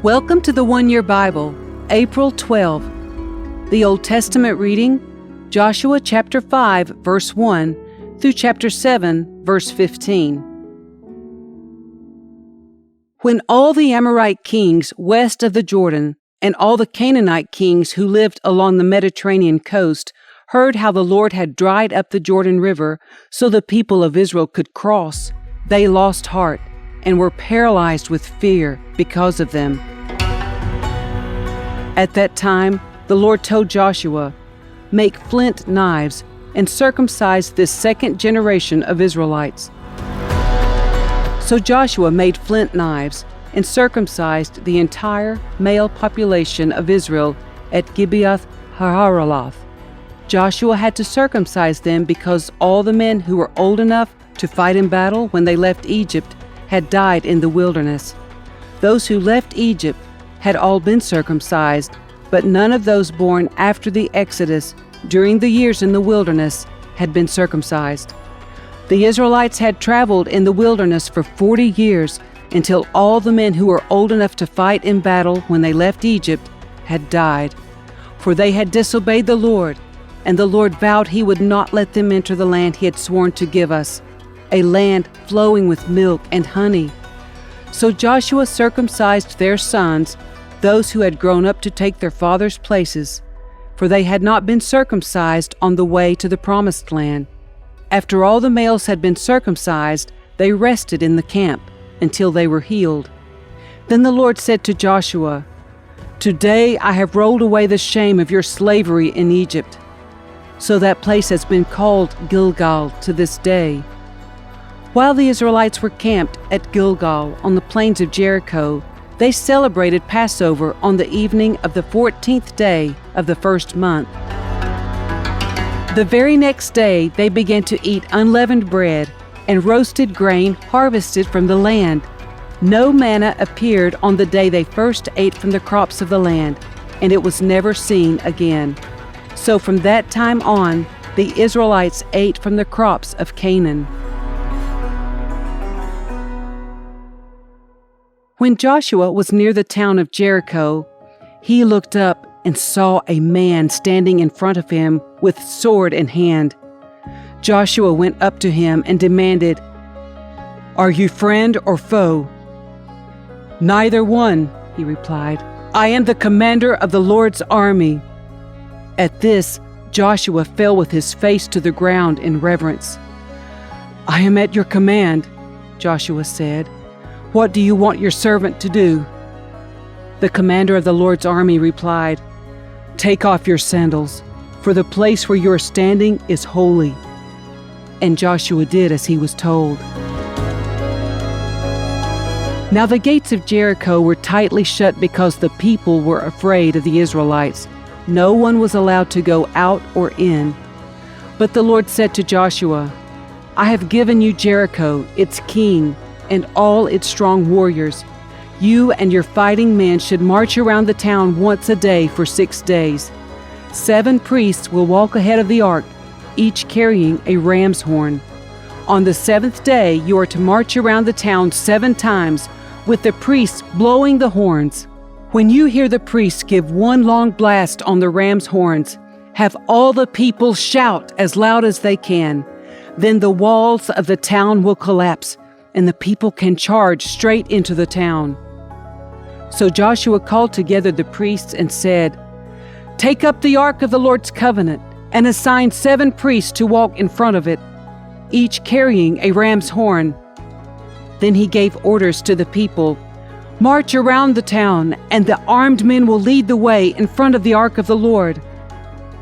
Welcome to the One Year Bible, April 12. The Old Testament reading, Joshua chapter 5, verse 1 through chapter 7, verse 15. When all the Amorite kings west of the Jordan and all the Canaanite kings who lived along the Mediterranean coast heard how the Lord had dried up the Jordan River so the people of Israel could cross, they lost heart and were paralyzed with fear because of them. At that time, the Lord told Joshua, "Make flint knives and circumcise this second generation of Israelites." So Joshua made flint knives and circumcised the entire male population of Israel at Gibeath Haaraloth. Joshua had to circumcise them because all the men who were old enough to fight in battle when they left Egypt had died in the wilderness. Those who left Egypt had all been circumcised, but none of those born after the Exodus during the years in the wilderness had been circumcised. The Israelites had traveled in the wilderness for 40 years until all the men who were old enough to fight in battle when they left Egypt had died. For they had disobeyed the Lord, and the Lord vowed he would not let them enter the land he had sworn to give us, a land flowing with milk and honey. So Joshua circumcised their sons, those who had grown up to take their fathers' places, for they had not been circumcised on the way to the promised land. After all the males had been circumcised, they rested in the camp until they were healed. Then the Lord said to Joshua, "Today I have rolled away the shame of your slavery in Egypt." So that place has been called Gilgal to this day. While the Israelites were camped at Gilgal on the plains of Jericho, they celebrated Passover on the evening of the 14th day of the first month. The very next day they began to eat unleavened bread and roasted grain harvested from the land. No manna appeared on the day they first ate from the crops of the land, and it was never seen again. So from that time on, the Israelites ate from the crops of Canaan. When Joshua was near the town of Jericho, he looked up and saw a man standing in front of him with sword in hand. Joshua went up to him and demanded, "Are you friend or foe?" "Neither one," he replied. "I am the commander of the Lord's army." At this, Joshua fell with his face to the ground in reverence. "I am at your command," Joshua said. "What do you want your servant to do?" The commander of the Lord's army replied, "Take off your sandals, for the place where you are standing is holy." And Joshua did as he was told. Now the gates of Jericho were tightly shut because the people were afraid of the Israelites. No one was allowed to go out or in. But the Lord said to Joshua, "I have given you Jericho, its king, and all its strong warriors. You and your fighting men should march around the town once a day for 6 days. 7 priests will walk ahead of the ark, each carrying a ram's horn. On the 7th day you are to march around the town 7 times, with the priests blowing the horns. When you hear the priests give one long blast on the ram's horns, have all the people shout as loud as they can. Then the walls of the town will collapse, and the people can charge straight into the town." So Joshua called together the priests and said, "Take up the ark of the Lord's covenant and assign 7 priests to walk in front of it, each carrying a ram's horn." Then he gave orders to the people, "March around the town, and the armed men will lead the way in front of the ark of the Lord."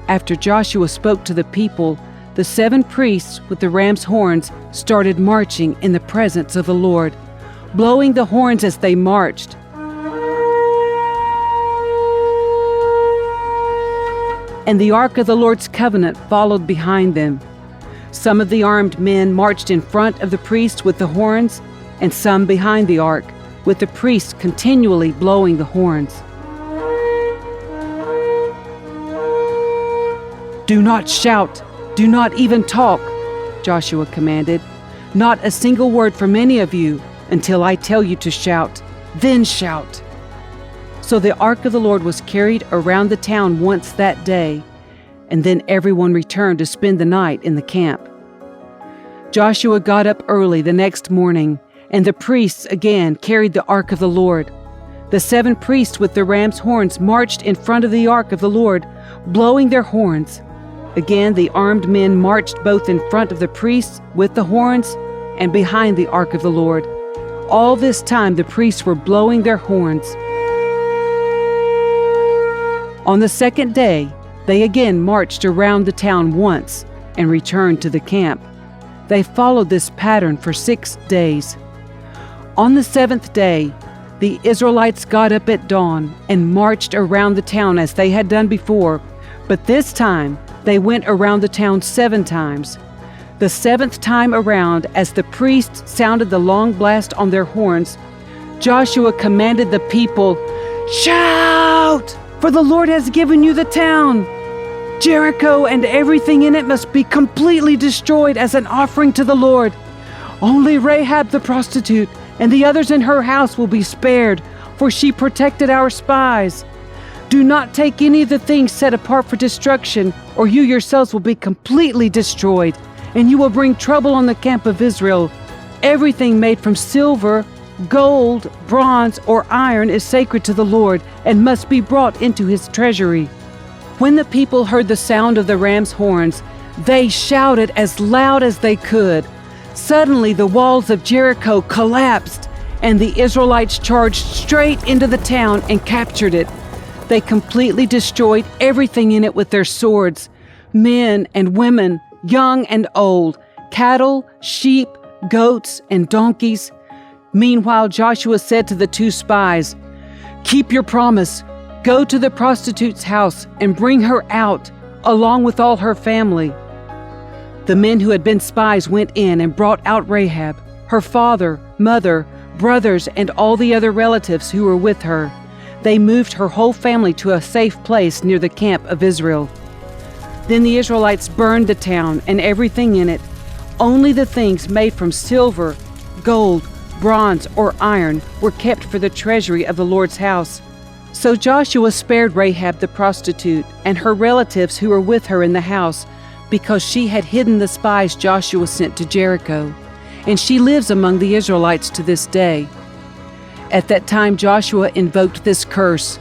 After Joshua spoke to the people, the 7 priests with the ram's horns started marching in the presence of the Lord, blowing the horns as they marched. And the ark of the Lord's covenant followed behind them. Some of the armed men marched in front of the priests with the horns, and some behind the ark, with the priests continually blowing the horns. "Do not shout, do not even talk. Joshua commanded. "Not a single word from any of you until I tell you to shout. Then shout." So the ark of the Lord was carried around the town once that day, and then everyone returned to spend the night in the camp. Joshua got up early the next morning, and the priests again carried the ark of the Lord. The 7 priests with the ram's horns marched in front of the ark of the Lord, blowing their horns. Again, the armed men marched both in front of the priests with the horns and behind the ark of the Lord. All this time the priests were blowing their horns. On the second day, they again marched around the town once and returned to the camp. They followed this pattern for 6 days. On the 7th day, the Israelites got up at dawn and marched around the town as they had done before, but this time they went around the town 7 times. The 7th time around, as the priests sounded the long blast on their horns, Joshua commanded the people, "Shout! For the Lord has given you the town. Jericho and everything in it must be completely destroyed as an offering to the Lord. Only Rahab the prostitute and the others in her house will be spared, for she protected our spies. Do not take any of the things set apart for destruction, or you yourselves will be completely destroyed, and you will bring trouble on the camp of Israel. Everything made from silver, gold, bronze, or iron is sacred to the Lord and must be brought into his treasury." When the people heard the sound of the ram's horns, they shouted as loud as they could. Suddenly the walls of Jericho collapsed, and the Israelites charged straight into the town and captured it. They completely destroyed everything in it with their swords, men and women, young and old, cattle, sheep, goats, and donkeys. Meanwhile, Joshua said to the 2 spies, "Keep your promise. Go to the prostitute's house and bring her out, along with all her family." The men who had been spies went in and brought out Rahab, her father, mother, brothers, and all the other relatives who were with her. They moved her whole family to a safe place near the camp of Israel. Then the Israelites burned the town and everything in it. Only the things made from silver, gold, bronze, or iron were kept for the treasury of the Lord's house. So Joshua spared Rahab the prostitute and her relatives who were with her in the house, because she had hidden the spies Joshua sent to Jericho, and she lives among the Israelites to this day. At that time Joshua invoked this curse: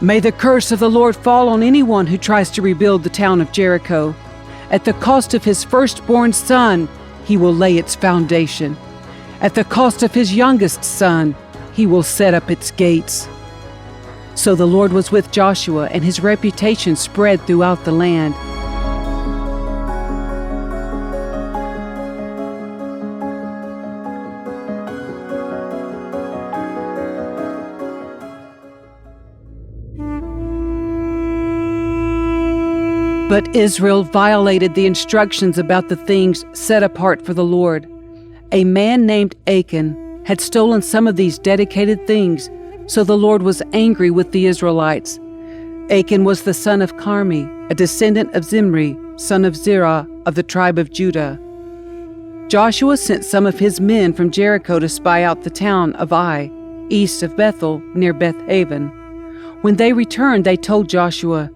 "May the curse of the Lord fall on anyone who tries to rebuild the town of Jericho. At the cost of his firstborn son, he will lay its foundation. At the cost of his youngest son, he will set up its gates." So the Lord was with Joshua, and his reputation spread throughout the land. But Israel violated the instructions about the things set apart for the Lord. A man named Achan had stolen some of these dedicated things, so the Lord was angry with the Israelites. Achan was the son of Carmi, a descendant of Zimri, son of Zerah of the tribe of Judah. Joshua sent some of his men from Jericho to spy out the town of Ai, east of Bethel, near Beth Haven. When they returned, they told Joshua,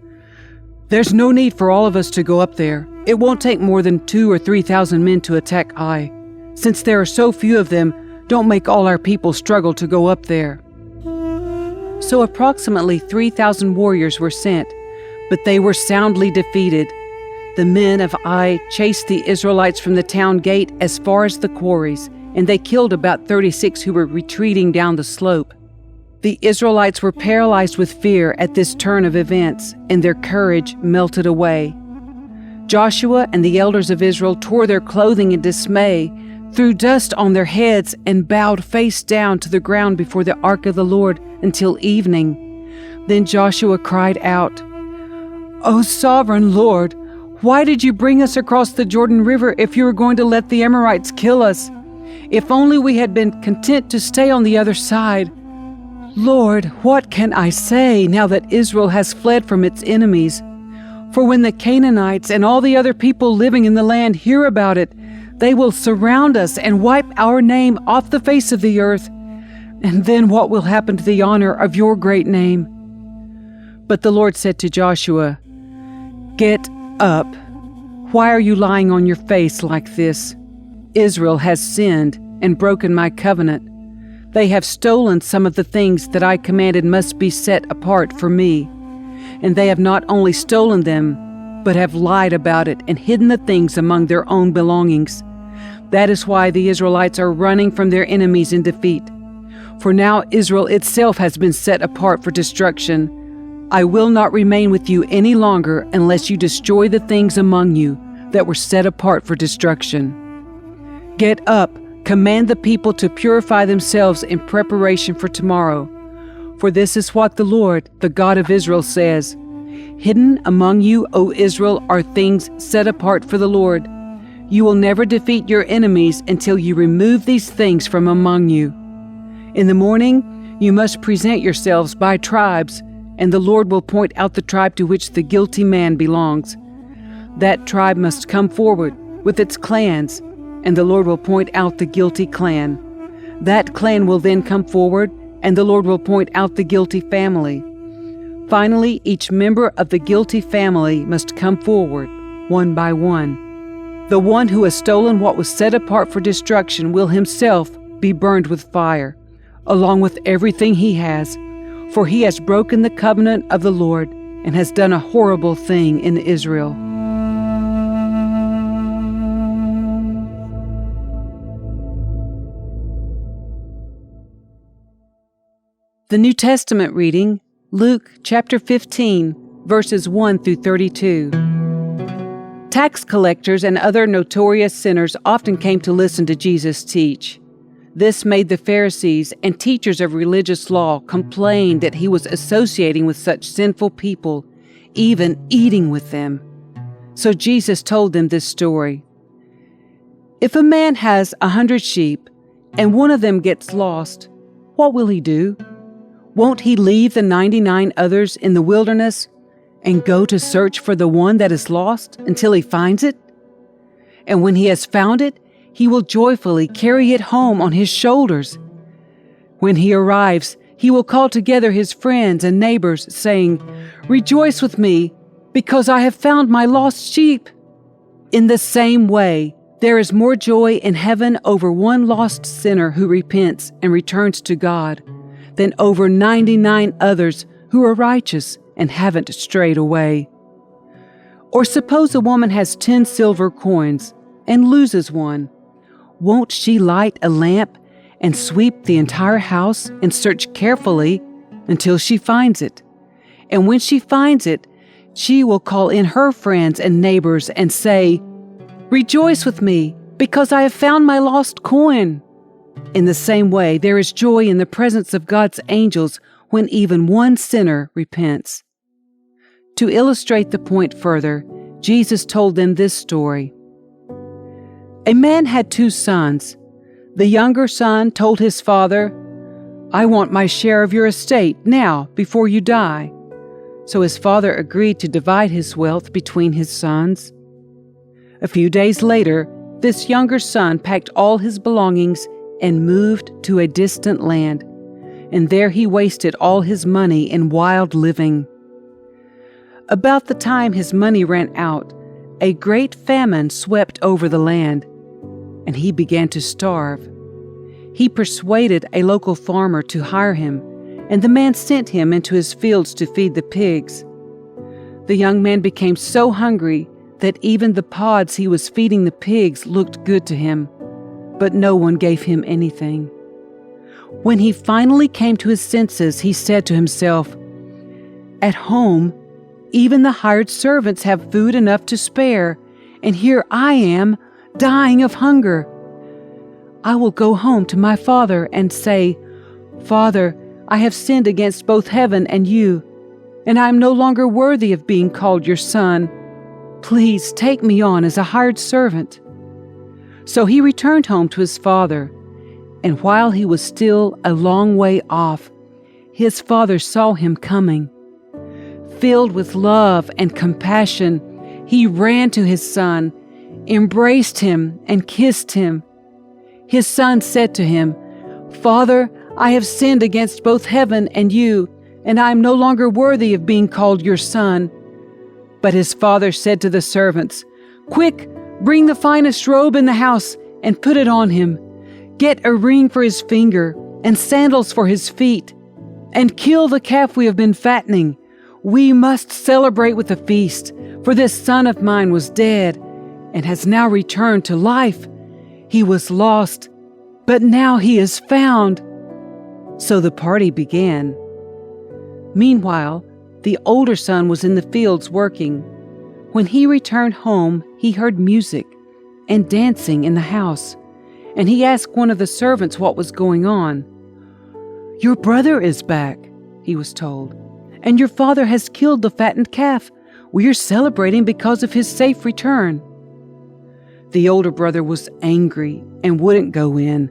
"There's no need for all of us to go up there. It won't take more than 2,000 or 3,000 men to attack Ai. Since there are so few of them, don't make all our people struggle to go up there." So approximately 3,000 warriors were sent, but they were soundly defeated. The men of Ai chased the Israelites from the town gate as far as the quarries, and they killed about 36 who were retreating down the slope. The Israelites were paralyzed with fear at this turn of events, and their courage melted away. Joshua and the elders of Israel tore their clothing in dismay, threw dust on their heads, and bowed face down to the ground before the ark of the Lord until evening. Then Joshua cried out, "O sovereign Lord, why did you bring us across the Jordan River if you were going to let the Amorites kill us? If only we had been content to stay on the other side. Lord, what can I say now that Israel has fled from its enemies? For when the Canaanites and all the other people living in the land hear about it, they will surround us and wipe our name off the face of the earth. And then what will happen to the honor of your great name?" But the Lord said to Joshua, "Get up. Why are you lying on your face like this? Israel has sinned and broken my covenant. They have stolen some of the things that I commanded must be set apart for me. And they have not only stolen them, but have lied about it and hidden the things among their own belongings. That is why the Israelites are running from their enemies in defeat. For now Israel itself has been set apart for destruction. I will not remain with you any longer unless you destroy the things among you that were set apart for destruction. Get up, command the people to purify themselves in preparation for tomorrow. For this is what the Lord, the God of Israel, says: Hidden among you, O Israel, are things set apart for the Lord. You will never defeat your enemies until you remove these things from among you. In the morning, you must present yourselves by tribes, and the Lord will point out the tribe to which the guilty man belongs. That tribe must come forward with its clans, and the Lord will point out the guilty clan. That clan will then come forward, and the Lord will point out the guilty family. Finally, each member of the guilty family must come forward, one by one. The one who has stolen what was set apart for destruction will himself be burned with fire, along with everything he has, for he has broken the covenant of the Lord and has done a horrible thing in Israel. The New Testament reading, Luke chapter 15, verses 1 through 32. Tax collectors and other notorious sinners often came to listen to Jesus teach. This made the Pharisees and teachers of religious law complain that he was associating with such sinful people, even eating with them. So Jesus told them this story. If a man has 100 sheep and one of them gets lost, what will he do? Won't he leave the 99 others in the wilderness and go to search for the one that is lost until he finds it? And when he has found it, he will joyfully carry it home on his shoulders. When he arrives, he will call together his friends and neighbors, saying, "Rejoice with me, because I have found my lost sheep." In the same way, there is more joy in heaven over one lost sinner who repents and returns to God than over 99 others who are righteous and haven't strayed away. Or suppose a woman has 10 silver coins and loses one. Won't she light a lamp and sweep the entire house and search carefully until she finds it? And when she finds it, she will call in her friends and neighbors and say, "Rejoice with me, because I have found my lost coin." In the same way, there is joy in the presence of God's angels when even one sinner repents. To illustrate the point further, Jesus told them this story. A man had 2 sons. The younger son told his father, "I want my share of your estate now, before you die." So his father agreed to divide his wealth between his sons. A few days later, this younger son packed all his belongings and moved to a distant land, and there he wasted all his money in wild living. About the time his money ran out, a great famine swept over the land, and he began to starve. He persuaded a local farmer to hire him, and the man sent him into his fields to feed the pigs. The young man became so hungry that even the pods he was feeding the pigs looked good to him, but no one gave him anything. When he finally came to his senses, he said to himself, "At home, even the hired servants have food enough to spare, and here I am, dying of hunger. I will go home to my father and say, 'Father, I have sinned against both heaven and you, and I am no longer worthy of being called your son. Please take me on as a hired servant.' So he returned home to his father, and while he was still a long way off, his father saw him coming. Filled with love and compassion, he ran to his son, embraced him, and kissed him. His son said to him, "Father, I have sinned against both heaven and you, and I am no longer worthy of being called your son." But his father said to the servants, "Quick, bring the finest robe in the house and put it on him. Get a ring for his finger and sandals for his feet, and kill the calf we have been fattening. We must celebrate with a feast, for this son of mine was dead and has now returned to life. He was lost, but now he is found." So the party began. Meanwhile, the older son was in the fields working. When he returned home, he heard music and dancing in the house, and he asked one of the servants what was going on. "Your brother is back," he was told, "and your father has killed the fattened calf. We are celebrating because of his safe return." The older brother was angry and wouldn't go in.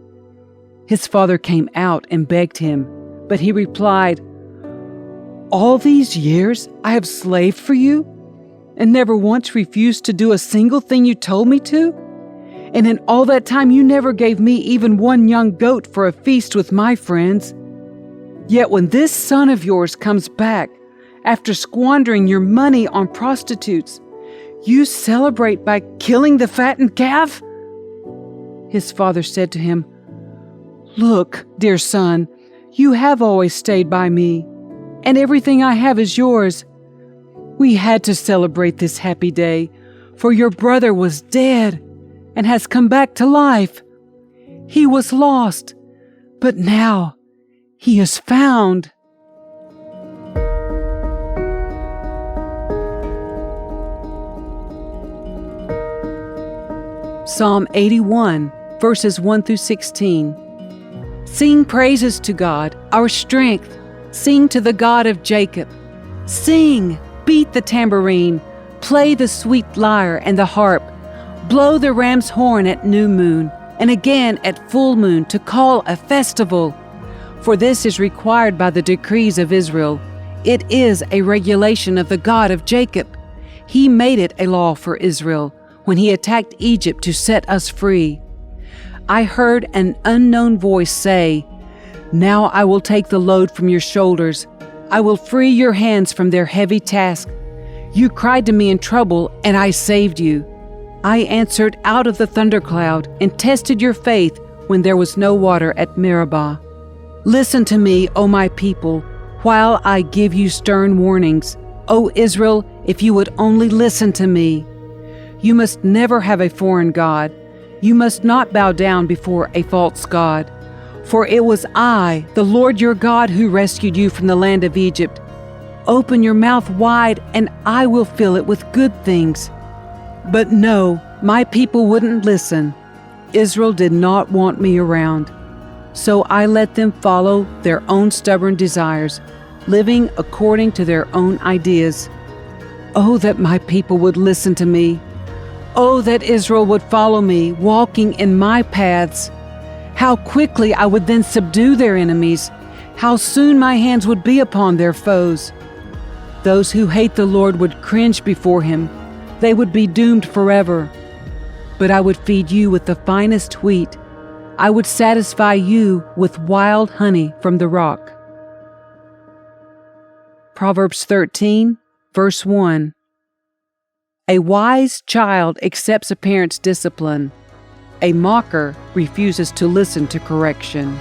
His father came out and begged him, but he replied, "All these years I have slaved for you and never once refused to do a single thing you told me to? And in all that time you never gave me even one young goat for a feast with my friends. Yet when this son of yours comes back, after squandering your money on prostitutes, you celebrate by killing the fattened calf?" His father said to him, "Look, dear son, you have always stayed by me, and everything I have is yours. We had to celebrate this happy day, for your brother was dead and has come back to life. He was lost, but now he is found." Psalm 81, verses 1 through 16. Sing praises to God, our strength. Sing to the God of Jacob. Sing, beat the tambourine, play the sweet lyre and the harp. Blow the ram's horn at new moon, and again at full moon to call a festival. For this is required by the decrees of Israel. It is a regulation of the God of Jacob. He made it a law for Israel when he attacked Egypt to set us free. I heard an unknown voice say, "Now I will take the load from your shoulders. I will free your hands from their heavy task. You cried to me in trouble, and I saved you. I answered out of the thundercloud and tested your faith when there was no water at Meribah. Listen to me, O my people, while I give you stern warnings. O Israel, if you would only listen to me. You must never have a foreign god. You must not bow down before a false god. For it was I, the Lord your God, who rescued you from the land of Egypt. Open your mouth wide, and I will fill it with good things." But no, my people wouldn't listen. Israel did not want me around. So I let them follow their own stubborn desires, living according to their own ideas. Oh, that my people would listen to me. Oh, that Israel would follow me, walking in my paths. How quickly I would then subdue their enemies. How soon my hands would be upon their foes. Those who hate the Lord would cringe before him. They would be doomed forever. But I would feed you with the finest wheat. I would satisfy you with wild honey from the rock. Proverbs 13, verse 1. A wise child accepts a parent's discipline. A mocker refuses to listen to correction.